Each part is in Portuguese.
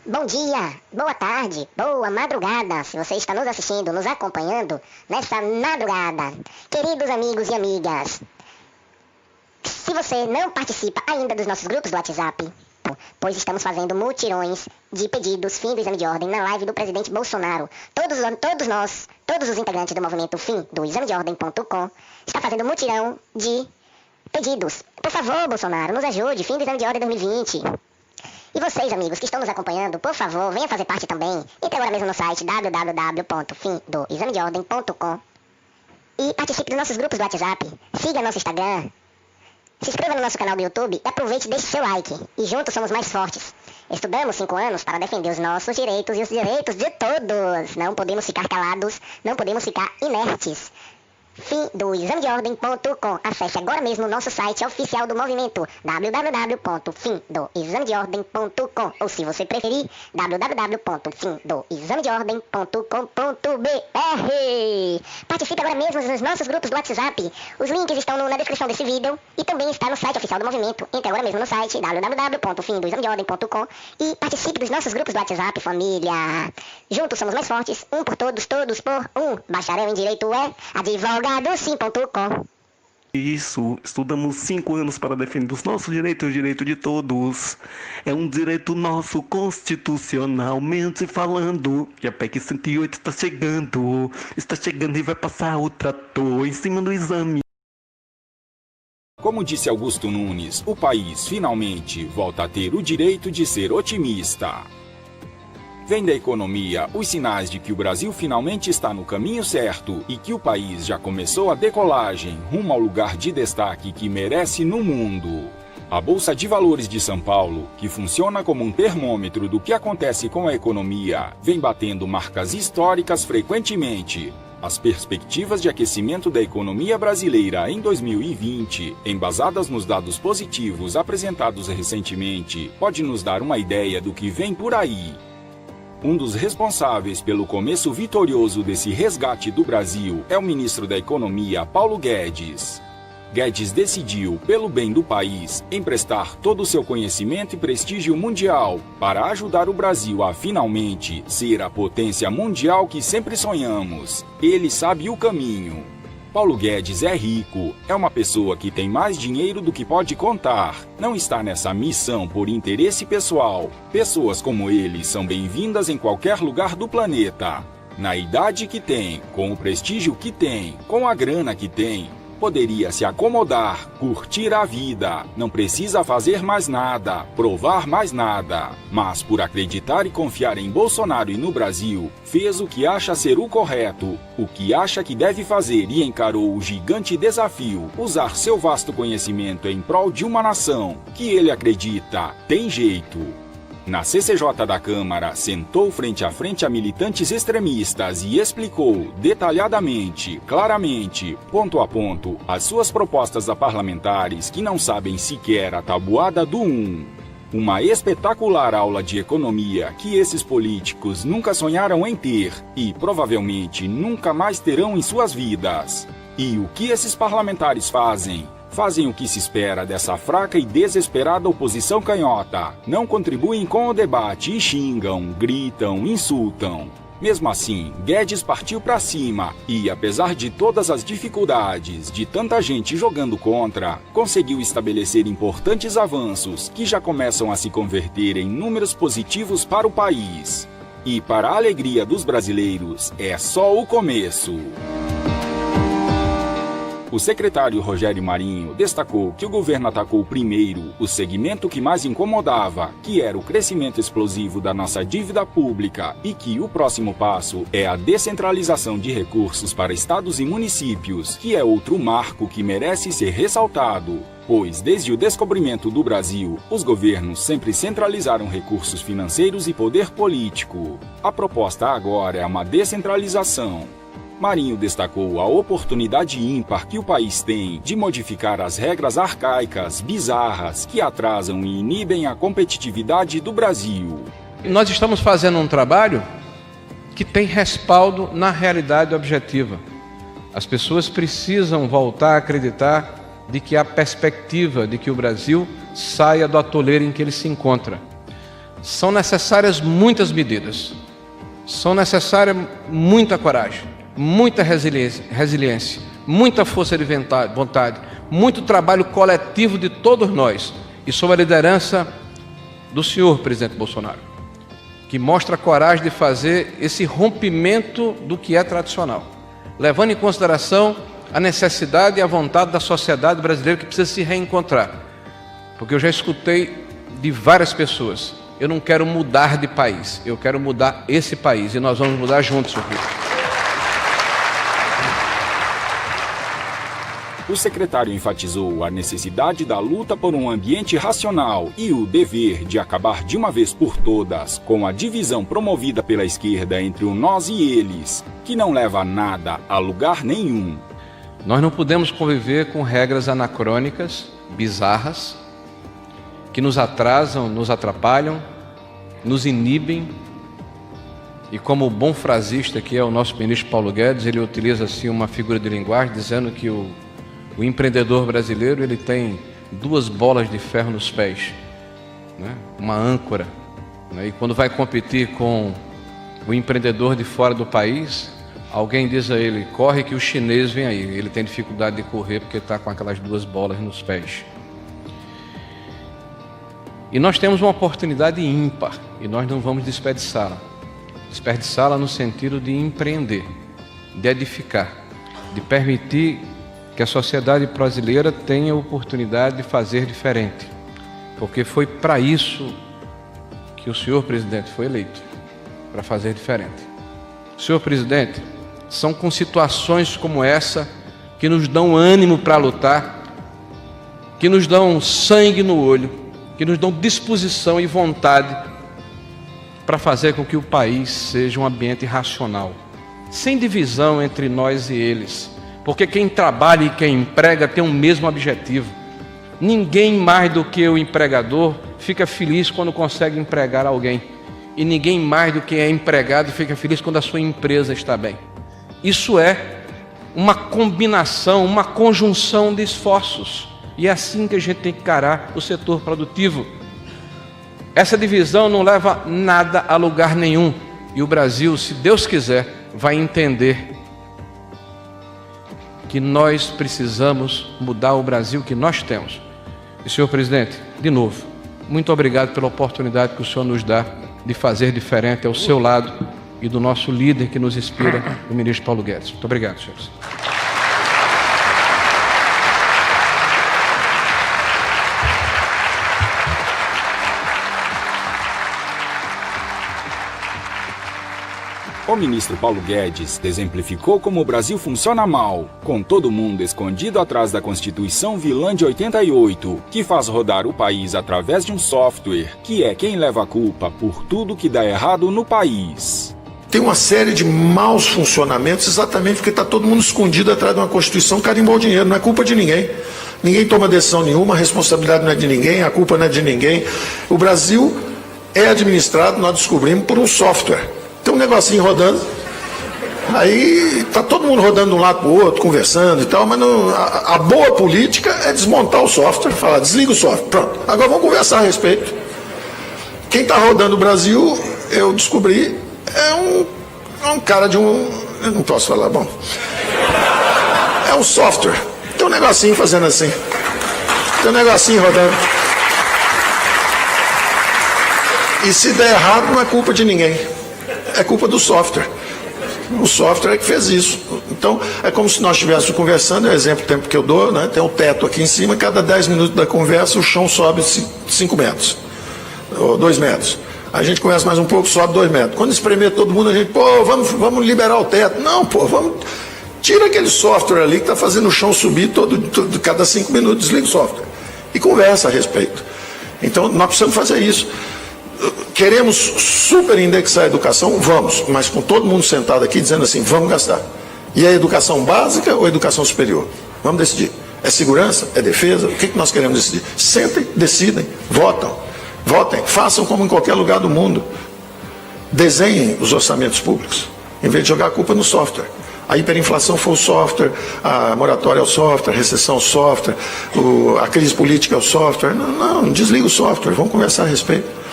Bom dia, boa tarde, boa madrugada, se você está nos assistindo, nos acompanhando nessa madrugada. Queridos amigos e amigas, se você não participa ainda dos nossos grupos do WhatsApp, pois estamos fazendo mutirões de pedidos fim do exame de ordem na live do presidente Bolsonaro. Todos os integrantes do movimento fim do examedeordem.com está fazendo mutirão de pedidos. Por favor, Bolsonaro, nos ajude, fim do exame de ordem 2020. E vocês, amigos, que estão nos acompanhando, por favor, venham fazer parte também. Entre agora mesmo no site www.fimdoexamedeordem.com e participe dos nossos grupos do WhatsApp. Siga nosso Instagram. Se inscreva no nosso canal do YouTube e aproveite e deixe seu like. E juntos somos mais fortes. Estudamos 5 anos para defender os nossos direitos e os direitos de todos. Não podemos ficar calados, não podemos ficar inertes. Fimdoexamedeordem.com. Acesse agora mesmo o nosso site oficial do movimento www.fimdoexamedeordem.com ou, se você preferir, www.fimdoexamedeordem.com.br. Participe agora mesmo nos nossos grupos do WhatsApp. Os links estão na descrição desse vídeo e também está no site oficial do movimento. Entre agora mesmo no site www.fimdoexamedeordem.com e participe dos nossos grupos do WhatsApp, família. Juntos somos mais fortes, um por todos, todos por um. Bacharel em Direito é advogadosim.com. Isso, estudamos 5 anos para defender os nossos direitos e o direito de todos. É um direito nosso, constitucionalmente falando. E a PEC 108 está chegando e vai passar o trator em cima do exame. Como disse Augusto Nunes, o país finalmente volta a ter o direito de ser otimista. Vem da economia os sinais de que o Brasil finalmente está no caminho certo e que o país já começou a decolagem rumo ao lugar de destaque que merece no mundo. A Bolsa de Valores de São Paulo, que funciona como um termômetro do que acontece com a economia, vem batendo marcas históricas frequentemente. As perspectivas de aquecimento da economia brasileira em 2020, embasadas nos dados positivos apresentados recentemente, pode nos dar uma ideia do que vem por aí. Um dos responsáveis pelo começo vitorioso desse resgate do Brasil é o ministro da Economia, Paulo Guedes. Guedes decidiu, pelo bem do país, emprestar todo o seu conhecimento e prestígio mundial para ajudar o Brasil a finalmente ser a potência mundial que sempre sonhamos. Ele sabe o caminho. Paulo Guedes é rico, é uma pessoa que tem mais dinheiro do que pode contar. Não está nessa missão por interesse pessoal. Pessoas como ele são bem-vindas em qualquer lugar do planeta. Na idade que tem, com o prestígio que tem, com a grana que tem, poderia se acomodar, curtir a vida, não precisa fazer mais nada, provar mais nada. Mas por acreditar e confiar em Bolsonaro e no Brasil, fez o que acha ser o correto, o que acha que deve fazer e encarou o gigante desafio, usar seu vasto conhecimento em prol de uma nação que ele acredita tem jeito. Na CCJ da Câmara, sentou frente a frente a militantes extremistas e explicou detalhadamente, claramente, ponto a ponto, as suas propostas a parlamentares que não sabem sequer a tabuada do 1. Uma espetacular aula de economia que esses políticos nunca sonharam em ter e provavelmente nunca mais terão em suas vidas. E o que esses parlamentares fazem? Fazem o que se espera dessa fraca e desesperada oposição canhota. Não contribuem com o debate e xingam, gritam, insultam. Mesmo assim, Guedes partiu para cima e, apesar de todas as dificuldades, de tanta gente jogando contra, conseguiu estabelecer importantes avanços que já começam a se converter em números positivos para o país. E, para a alegria dos brasileiros, é só o começo. O secretário Rogério Marinho destacou que o governo atacou primeiro o segmento que mais incomodava, que era o crescimento explosivo da nossa dívida pública, e que o próximo passo é a descentralização de recursos para estados e municípios, que é outro marco que merece ser ressaltado. Pois, desde o descobrimento do Brasil, os governos sempre centralizaram recursos financeiros e poder político. A proposta agora é uma descentralização. Marinho destacou a oportunidade ímpar que o país tem de modificar as regras arcaicas, bizarras, que atrasam e inibem a competitividade do Brasil. Nós estamos fazendo um trabalho que tem respaldo na realidade objetiva. As pessoas precisam voltar a acreditar de que há perspectiva de que o Brasil saia do atoleiro em que ele se encontra. São necessárias muitas medidas, são necessárias muita coragem, muita resiliência, muita força de vontade, muito trabalho coletivo de todos nós, e sob a liderança do senhor presidente Bolsonaro, que mostra a coragem de fazer esse rompimento do que é tradicional, levando em consideração a necessidade e a vontade da sociedade brasileira, que precisa se reencontrar. Porque eu já escutei de várias pessoas: eu não quero mudar de país, eu quero mudar esse país, e nós vamos mudar juntos, senhor presidente. O secretário enfatizou a necessidade da luta por um ambiente racional e o dever de acabar de uma vez por todas com a divisão promovida pela esquerda entre o nós e eles, que não leva a nada a lugar nenhum. Nós não podemos conviver com regras anacrônicas, bizarras, que nos atrasam, nos atrapalham, nos inibem. E como o bom frasista que é o nosso ministro Paulo Guedes, ele utiliza assim uma figura de linguagem, dizendo que o empreendedor brasileiro, ele tem duas bolas de ferro nos pés, né? Uma âncora, né? E quando vai competir com o empreendedor de fora do país, alguém diz a ele: corre que o chinês vem aí. Ele tem dificuldade de correr porque está com aquelas duas bolas nos pés. E nós temos uma oportunidade ímpar, e nós não vamos desperdiçá-la. Desperdiçá-la no sentido de empreender, de edificar, de permitir que a sociedade brasileira tenha a oportunidade de fazer diferente, porque foi para isso que o senhor presidente foi eleito, para fazer diferente. Senhor presidente, são com situações como essa que nos dão ânimo para lutar, que nos dão sangue no olho, que nos dão disposição e vontade para fazer com que o país seja um ambiente racional, sem divisão entre nós e eles. Porque quem trabalha e quem emprega tem o mesmo objetivo. Ninguém mais do que o empregador fica feliz quando consegue empregar alguém. E ninguém mais do que é empregado fica feliz quando a sua empresa está bem. Isso é uma combinação, uma conjunção de esforços. E é assim que a gente tem que encarar o setor produtivo. Essa divisão não leva nada a lugar nenhum. E o Brasil, se Deus quiser, vai entender que nós precisamos mudar o Brasil que nós temos. E, senhor presidente, de novo, muito obrigado pela oportunidade que o senhor nos dá de fazer diferente ao seu lado e do nosso líder que nos inspira, o ministro Paulo Guedes. Muito obrigado, senhores. O ministro Paulo Guedes exemplificou como o Brasil funciona mal, com todo mundo escondido atrás da Constituição vilã de 88, que faz rodar o país através de um software, que é quem leva a culpa por tudo que dá errado no país. Tem uma série de maus funcionamentos exatamente porque está todo mundo escondido atrás de uma Constituição, carimbou o dinheiro, não é culpa de ninguém. Ninguém toma decisão nenhuma, a responsabilidade não é de ninguém, a culpa não é de ninguém. O Brasil é administrado, nós descobrimos, por um software. Tem um negocinho rodando, aí está todo mundo rodando de um lado para o outro, conversando e tal, mas não, a boa política é desmontar o software, falar, desliga o software, pronto, agora vamos conversar a respeito. Quem está rodando o Brasil, eu descobri, é um cara de um, eu não posso falar, bom, é um software, tem um negocinho fazendo assim, tem um negocinho rodando. E se der errado, não é culpa de ninguém. É culpa do software. O software é que fez isso. Então, é como se nós estivéssemos conversando, é o exemplo do tempo que eu dou, né? Tem um teto aqui em cima, cada 10 minutos da conversa o chão sobe 5 metros, ou 2 metros. A gente conversa mais um pouco, sobe 2 metros. Quando espremer todo mundo, a gente, vamos liberar o teto. Não, vamos... Tira aquele software ali que está fazendo o chão subir cada 5 minutos, desliga o software. E conversa a respeito. Então, nós precisamos fazer isso. Queremos superindexar a educação? Vamos, mas com todo mundo sentado aqui dizendo assim, vamos gastar. E é educação básica ou educação superior? Vamos decidir. É segurança? É defesa? O que nós queremos decidir? Sentem, decidem, votem, façam como em qualquer lugar do mundo. Desenhem os orçamentos públicos, em vez de jogar a culpa no software. A hiperinflação foi o software, a moratória é o software, a recessão é o software, a crise política é o software. Não, desliga o software, vamos conversar a respeito.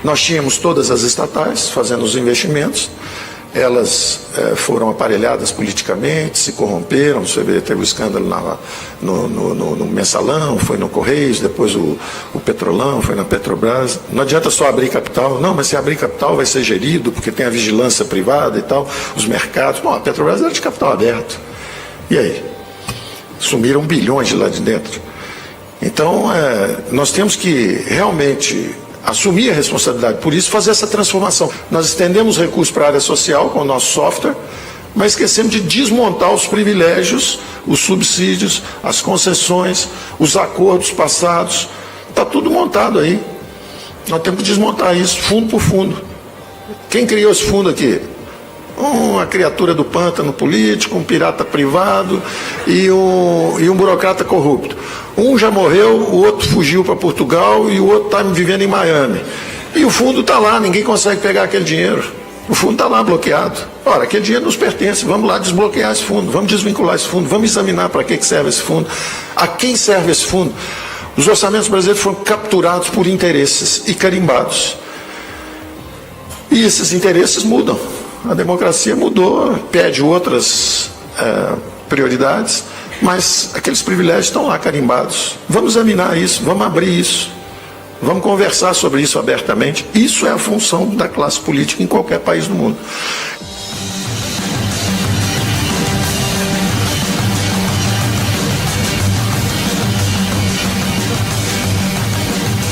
Nós tínhamos todas as estatais fazendo os investimentos, elas foram aparelhadas politicamente, se corromperam. Você vê, teve o escândalo no Mensalão, foi no Correios, depois o Petrolão, foi na Petrobras. Não adianta só abrir capital, não, mas se abrir capital vai ser gerido, porque tem a vigilância privada e tal, os mercados. Bom, a Petrobras era de capital aberto. E aí? Sumiram bilhões de lá de dentro. Então, nós temos que realmente assumir a responsabilidade por isso, fazer essa transformação. Nós estendemos recursos para a área social com o nosso software, mas esquecemos de desmontar os privilégios, os subsídios, as concessões, os acordos passados. Está tudo montado aí. Nós temos que desmontar isso, fundo por fundo. Quem criou esse fundo aqui? Uma criatura do pântano político, um pirata privado e um burocrata corrupto. Um já morreu, o outro fugiu para Portugal e o outro está vivendo em Miami. E o fundo está lá, ninguém consegue pegar aquele dinheiro. O fundo está lá bloqueado. Ora, aquele dinheiro nos pertence, vamos lá desbloquear esse fundo, vamos desvincular esse fundo, vamos examinar para que serve esse fundo, a quem serve esse fundo. Os orçamentos brasileiros foram capturados por interesses e carimbados. E esses interesses mudam. A democracia mudou, pede outras prioridades, mas aqueles privilégios estão lá carimbados. Vamos examinar isso, vamos abrir isso, vamos conversar sobre isso abertamente. Isso é a função da classe política em qualquer país do mundo.